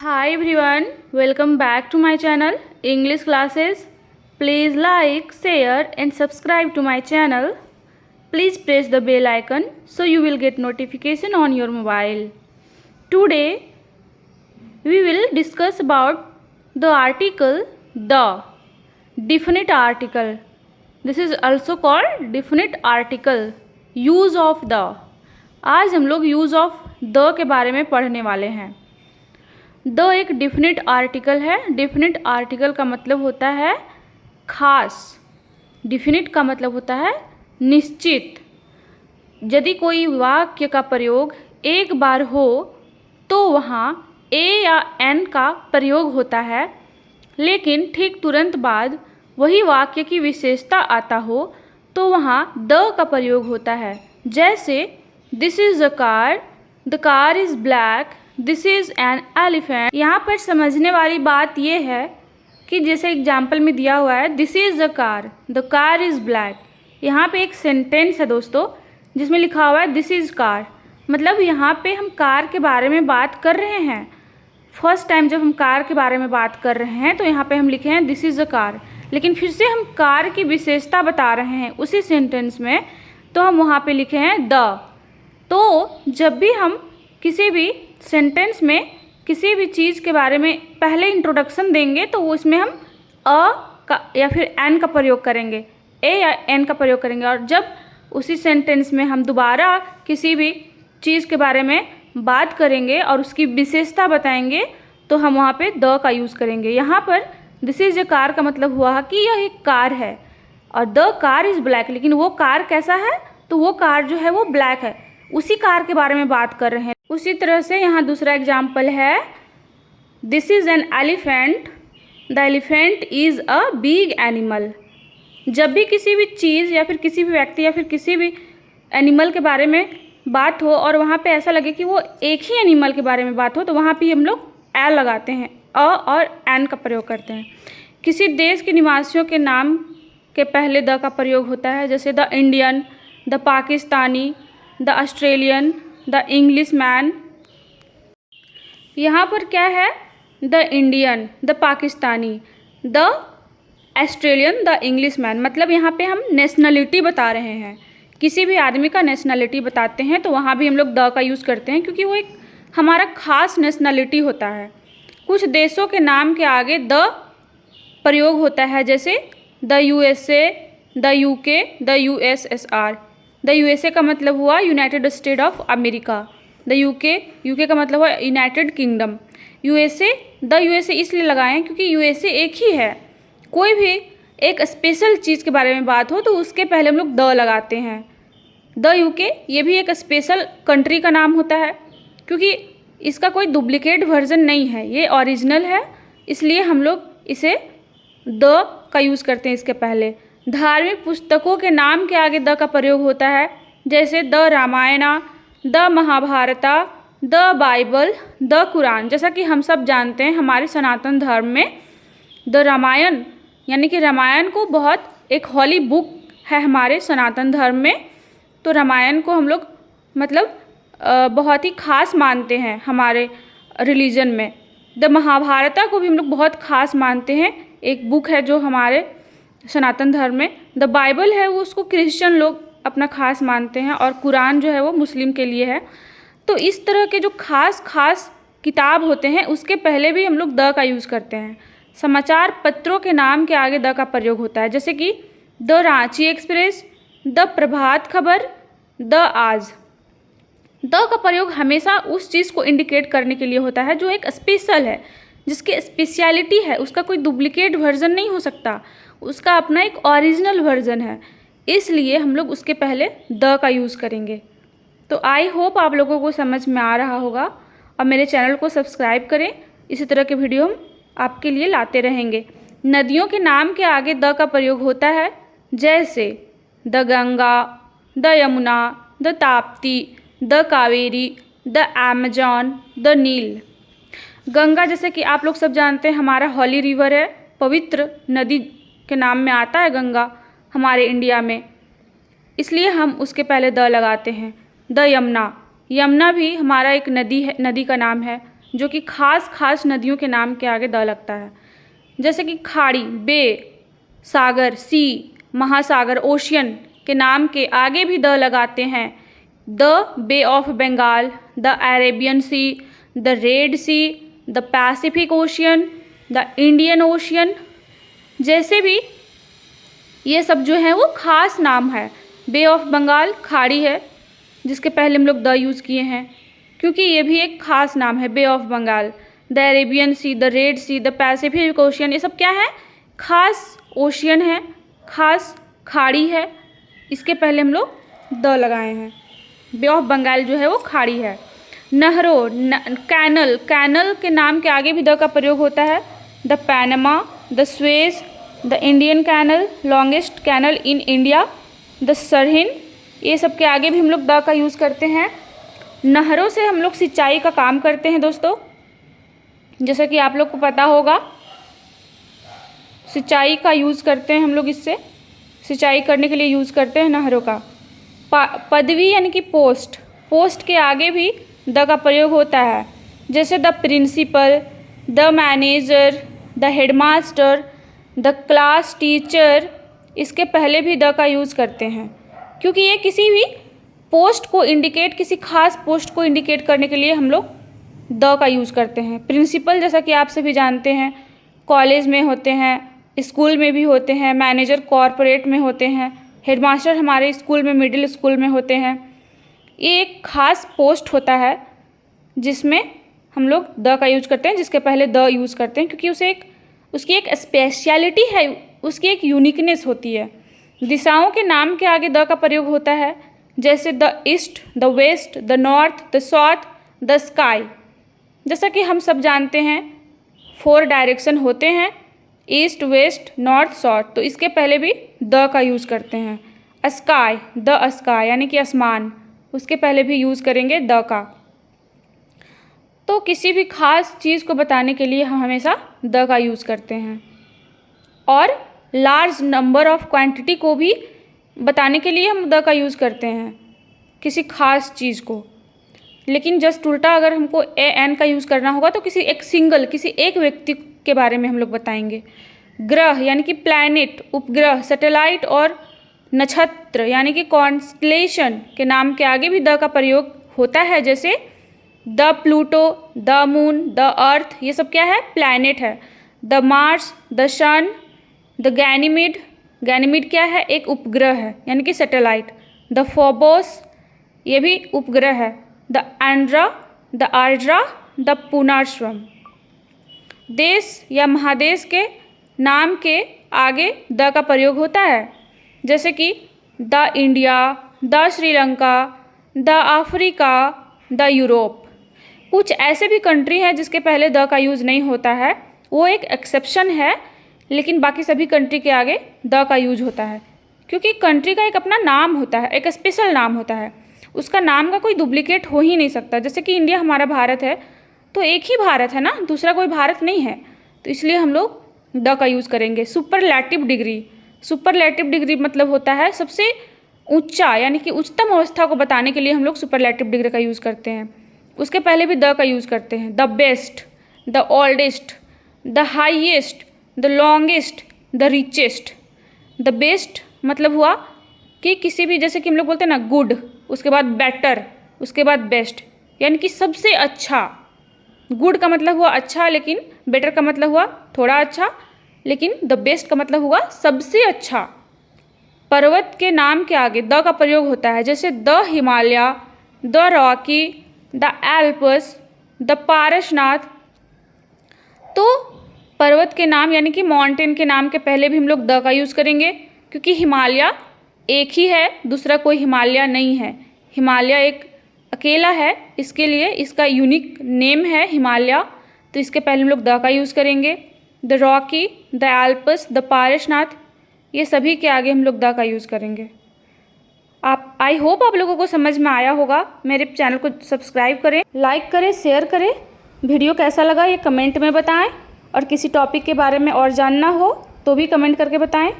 Hi everyone, welcome back to my channel English Classes. Please like, share and subscribe to my channel. Please press the bell icon so you will get notification on your mobile. Today we will discuss about the article the, definite article. This is also called definite article, use of the. आज हम लोग use of the के बारे में पढ़ने वाले हैं। The एक डिफिनिट आर्टिकल है। डिफिनिट आर्टिकल का मतलब होता है खास। डिफिनिट का मतलब होता है निश्चित। यदि कोई वाक्य का प्रयोग एक बार हो तो वहाँ ए या एन का प्रयोग होता है, लेकिन ठीक तुरंत बाद वही वाक्य की विशेषता आता हो तो वहाँ द का प्रयोग होता है। जैसे this is a car, the car is black, this is an elephant. यहाँ पर समझने वाली बात यह है कि जैसे एग्जाम्पल में दिया हुआ है this is a car, the car is black. यहाँ पे एक सेंटेंस है दोस्तों जिसमें लिखा हुआ है दिस इज़ कार, मतलब यहाँ पे हम कार के बारे में बात कर रहे हैं। फर्स्ट टाइम जब हम कार के बारे में बात कर रहे हैं तो यहाँ पे हम लिखे हैं दिस इज़ अ कार, लेकिन फिर से हम कार की विशेषता बता रहे हैं उसी सेंटेंस में, तो हम वहाँ पे लिखे हैं द। तो जब भी हम किसी भी सेंटेंस में किसी भी चीज़ के बारे में पहले इंट्रोडक्शन देंगे तो उसमें हम अ का या फिर एन का प्रयोग करेंगे, ए या एन का प्रयोग करेंगे। और जब उसी सेंटेंस में हम दोबारा किसी भी चीज़ के बारे में बात करेंगे और उसकी विशेषता बताएंगे तो हम वहाँ पे द का यूज़ करेंगे। यहाँ पर दिस इज़ अ कार का मतलब हुआ कि यह एक कार है, और द कार इज़ ब्लैक, लेकिन वो कार कैसा है, तो वो कार जो है वो ब्लैक है, उसी कार के बारे में बात कर रहे हैं। उसी तरह से यहाँ दूसरा एग्जाम्पल है this is an elephant, the elephant is a big animal. जब भी किसी भी चीज़ या फिर किसी भी व्यक्ति या फिर किसी भी एनिमल के बारे में बात हो और वहाँ पे ऐसा लगे कि वो एक ही एनिमल के बारे में बात हो तो वहाँ पे हम लोग ए लगाते हैं, अ और एन का प्रयोग करते हैं। किसी देश के निवासियों के नाम के पहले द का प्रयोग होता है, जैसे the Indian, the Pakistani, the Australian, the English man. यहाँ पर क्या है, the Indian, the Pakistani, the Australian, the English man, मतलब यहाँ पे हम नेशनलिटी बता रहे हैं। किसी भी आदमी का नेशनलिटी बताते हैं तो वहाँ भी हम लोग द का यूज़ करते हैं, क्योंकि वो एक हमारा खास नेशनलिटी होता है। कुछ देशों के नाम के आगे द प्रयोग होता है, जैसे the USA, the UK, the USSR. The USA का मतलब हुआ United state of America, the UK का मतलब हुआ यूनाइटेड किंगडम। द यूएसए इसलिए लगाएं क्योंकि यूएसए एक ही है। कोई भी एक स्पेशल चीज़ के बारे में बात हो तो उसके पहले हम लोग द लगाते हैं। द यूके ये भी एक स्पेशल कंट्री का नाम होता है, क्योंकि इसका कोई डुप्लीकेट वर्जन नहीं है, ये ओरिजिनल है, इसलिए हम लोग इसे द का यूज़ करते हैं इसके पहले। धार्मिक पुस्तकों के नाम के आगे द का प्रयोग होता है, जैसे the Ramayana, the Mahabharata, the Bible, the Quran. जैसा कि हम सब जानते हैं हमारे सनातन धर्म में द रामायण यानी कि रामायण को बहुत एक हॉली बुक है हमारे सनातन धर्म में, तो रामायण को हम लोग मतलब बहुत ही खास मानते हैं हमारे रिलीजन में। द महाभारता को भी हम लोग बहुत खास मानते हैं, एक बुक है जो हमारे सनातन धर्म में। द बाइबल है वो उसको क्रिश्चियन लोग अपना खास मानते हैं, और कुरान जो है वो मुस्लिम के लिए है। तो इस तरह के जो खास किताब होते हैं उसके पहले भी हम लोग द का यूज़ करते हैं। समाचार पत्रों के नाम के आगे द का प्रयोग होता है, जैसे कि the Ranchi express, the Prabhat Khabar, the आज। द का प्रयोग हमेशा उस चीज़ को इंडिकेट करने के लिए होता है जो एक स्पेशल है, जिसकी स्पेशलिटी है, उसका कोई डुप्लीकेट वर्जन नहीं हो सकता, उसका अपना एक ओरिजिनल वर्जन है, इसलिए हम लोग उसके पहले द का यूज़ करेंगे। तो आई होप आप लोगों को समझ में आ रहा होगा, और मेरे चैनल को सब्सक्राइब करें, इसी तरह के वीडियो हम आपके लिए लाते रहेंगे। नदियों के नाम के आगे द का प्रयोग होता है, जैसे the Ganga, the Yamuna, the Tapti, the Kaveri, the Amazon, the Nile. Ganga जैसे कि आप लोग सब जानते हैं हमारा हॉली रिवर है, पवित्र नदी के नाम में आता है गंगा हमारे इंडिया में, इसलिए हम उसके पहले द लगाते हैं। द यमुना, यमुना भी हमारा एक नदी है, नदी का नाम है, जो कि खास नदियों के नाम के आगे द लगता है। जैसे कि खाड़ी, बे, सागर, सी, महासागर, ओशियन के नाम के आगे भी द लगाते हैं। The Bay of Bengal, the Arabian C, the red C, the Pacific Ocean, the Indian Ocean, जैसे भी ये सब जो है वो खास नाम है। बे ऑफ बंगाल खाड़ी है जिसके पहले हम लोग द यूज़ किए हैं, क्योंकि ये भी एक खास नाम है, bay of Bengal. The Arabian C, the red C, the Pacific ocean, ये सब क्या है? खास ओशियन है, खास खाड़ी है, इसके पहले हम लोग द लगाए हैं। बे ऑफ बंगाल जो है वो खाड़ी है। नहरों, कैनल, कैनल के नाम के आगे भी द का प्रयोग होता है। The Panama, the Suez, the Indian canal, longest canal in India, the Sirhind, ये सब के आगे भी हम लोग द का यूज़ करते हैं। नहरों से हम लोग सिंचाई का काम करते हैं दोस्तों, जैसा कि आप लोग को पता होगा, सिंचाई का यूज़ करते हैं हम लोग, इससे सिंचाई करने के लिए यूज़ करते हैं नहरों का। पदवी यानी कि पोस्ट, पोस्ट के आगे भी द का प्रयोग होता है, जैसे the principal, the manager, the headmaster, the class teacher, इसके पहले भी द का यूज़ करते हैं, क्योंकि ये किसी भी पोस्ट को इंडिकेट, किसी खास पोस्ट को इंडिकेट करने के लिए हम लोग द का यूज़ करते हैं। प्रिंसिपल जैसा कि आप सभी जानते हैं कॉलेज में होते हैं, स्कूल में भी होते हैं, मैनेजर कॉरपोरेट में होते हैं, हेडमास्टर हमारे स्कूल में, मिडिल स्कूल में होते हैं। ये एक खास पोस्ट होता है जिसमें हम लोग द का यूज़ करते हैं, जिसके पहले द यूज़ करते हैं, क्योंकि उसकी एक स्पेशलिटी है, उसकी एक यूनिकनेस होती है। दिशाओं के नाम के आगे द का प्रयोग होता है, जैसे the east, the west, the north, the south, the sky. जैसा कि हम सब जानते हैं 4 डायरेक्शन होते हैं, ईस्ट, वेस्ट, नॉर्थ, साउथ, तो इसके पहले भी द का यूज़ करते हैं। स्काई, द स्काई यानी कि आसमान, उसके पहले भी यूज़ करेंगे द का। तो किसी भी खास चीज़ को बताने के लिए हम हमेशा द का यूज़ करते हैं। और लार्ज नंबर ऑफ क्वांटिटी को भी बताने के लिए हम द का यूज़ करते हैं, किसी खास चीज़ को। लेकिन जस्ट उल्टा अगर हमको ए एन का यूज़ करना होगा तो किसी एक व्यक्ति के बारे में हम लोग बताएंगे। ग्रह यानी कि प्लैनेट, उपग्रह, सैटेलाइट और नक्षत्र यानी कि कॉन्स्टलेशन के नाम के आगे भी द का प्रयोग होता है, जैसे the Pluto, the moon, the earth, ये सब क्या है? प्लैनेट है। The Mars, the sun, the Ganymede, Ganymede क्या है? एक उपग्रह है यानी कि सैटेलाइट। द फोबोस, ये भी उपग्रह है। द एंड्रा, द आर्ड्रा, द पूर्णाश्रम। देश या महादेश के नाम के आगे द का प्रयोग होता है, जैसे कि the India, the Sri Lanka, the Africa, the Europe. कुछ ऐसे भी कंट्री हैं जिसके पहले द का यूज़ नहीं होता है, वो एक एक्सेप्शन है, लेकिन बाकी सभी कंट्री के आगे द का यूज होता है, क्योंकि कंट्री का एक अपना नाम होता है, एक स्पेशल नाम होता है, उसका नाम का कोई डुप्लीकेट हो ही नहीं सकता। जैसे कि इंडिया हमारा भारत है, तो एक ही भारत है ना, दूसरा कोई भारत नहीं है, तो इसलिए हम लोग द का यूज़ करेंगे। सुपरलैटिव डिग्री, सुपरलैटिव डिग्री मतलब होता है सबसे ऊंचा यानी कि उच्चतम अवस्था को बताने के लिए हम लोग सुपरलैटिव डिग्री का यूज़ करते हैं, उसके पहले भी द का यूज़ करते हैं। The best, the oldest, the highest, the longest, the richest. The best मतलब हुआ कि किसी भी, जैसे कि हम लोग बोलते हैं ना गुड, उसके बाद बेटर, उसके बाद बेस्ट, यानी कि सबसे अच्छा। गुड का मतलब हुआ अच्छा, लेकिन बेटर का मतलब हुआ थोड़ा अच्छा, लेकिन द बेस्ट का मतलब हुआ सबसे अच्छा। पर्वत के नाम के आगे द का प्रयोग होता है, जैसे the Himalaya, the Rocky, the Alps, the Parasnath. तो पर्वत के नाम यानी कि माउंटेन के नाम के पहले भी हम लोग द का यूज़ करेंगे, क्योंकि हिमालय एक ही है, दूसरा कोई हिमालय नहीं है। हिमालय एक अकेला है, इसके लिए इसका यूनिक नेम है हिमालय, तो इसके पहले हम लोग द का यूज़ करेंगे। The Rocky, the Alps, the Parasnath, ये सभी के आगे हम लोग द का यूज़ करेंगे। आई होप आप लोगों को समझ में आया होगा। मेरे चैनल को सब्सक्राइब करें, लाइक करें, शेयर करें। वीडियो कैसा लगा ये कमेंट में बताएं, और किसी टॉपिक के बारे में और जानना हो तो भी कमेंट करके बताएं।